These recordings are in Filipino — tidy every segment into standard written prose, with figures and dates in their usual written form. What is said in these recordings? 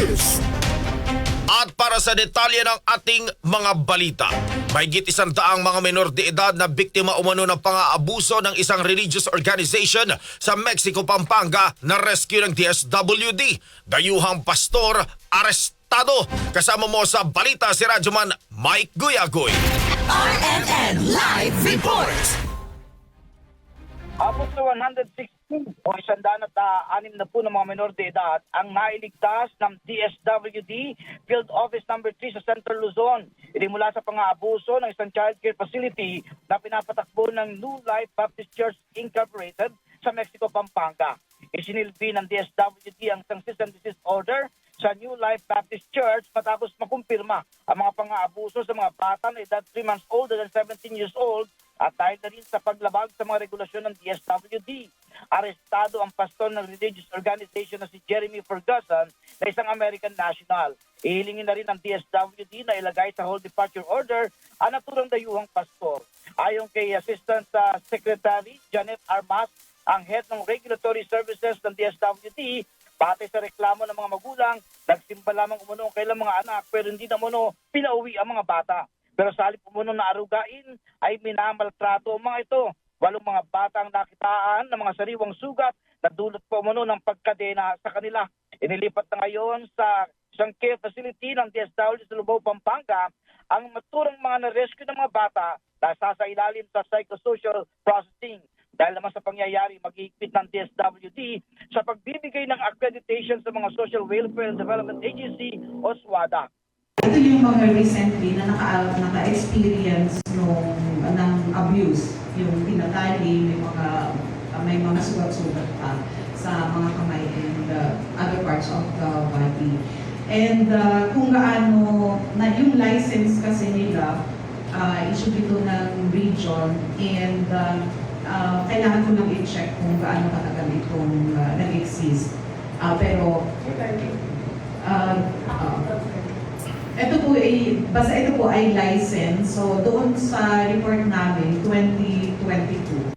News. At para sa detalye ng ating mga balita, mahigit 100 mga menor de edad na biktima umano ng pang-aabuso ng isang religious organization sa Mexico, Pampanga na rescue ng DSWD. Dayuhang pastor, arestado. Kasama mo sa balita si Radyoman Mike Guyagoy. RMN Live Report. Abot sa 116 o 106 na po ng mga menor de edad ang nailigtas ng DSWD Field Office Number 3 sa Central Luzon. Ito mula sa pang-aabuso ng isang child care facility na pinapatakbo ng New Life Baptist Church Incorporated sa Mexico, Pampanga. Isinilbi ng DSWD ang isang cease and desist order sa New Life Baptist Church matapos makumpirma ang mga pang-aabuso sa mga bata na edad 3 months old and 17 years old at dahil na rin sa paglabag sa mga regulasyon ng DSWD. Arestado ang pastor ng religious organization na si Jeremy Ferguson na isang American national. Ihilingin na rin ng DSWD na ilagay sa whole departure order ang naturang dayuhang pastor. Ayon kay Assistant Secretary Janet Armas, ang head ng regulatory services ng DSWD, batay sa reklamo ng mga magulang, nagsimba lamang umano ang kailang mga anak pero hindi na umano pinauwi ang mga bata. Pero sa halip umano na arugain ay minamaltrato ang mga ito. 8 mga bata ang nakitaan ng mga sariwang sugat na dulot pa umano ng pagkadena sa kanila. Inilipat na ngayon sa isang care facility ng DSWD sa Lubao, Pampanga ang maturang mga na-rescue ng mga bata na sasailalim sa psychosocial processing. Dahil naman sa pangyayari, maghihigpit ng DSWD sa pagbibigay ng accreditation sa mga Social Welfare and Development Agency o SWADA. Ito yung mga recently na naka-experience ng abuse, yung tinatali, may mga sugat-sugat pa sa mga kamay and other parts of the body. And kung gaano, na yung license kasi nila, issue dito ng region and kailangan ko lang i-check kung gaano katagal itong nag-exist. Basta ito po ay license. So doon sa report namin, 2022.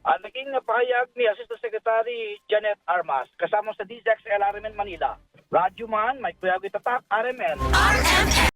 Naging pahayag ni Assistant Secretary Janet Armas kasama sa DZXL RMN Manila. Radyo Man, Mike Guyagoy Tatak, RMN. RMN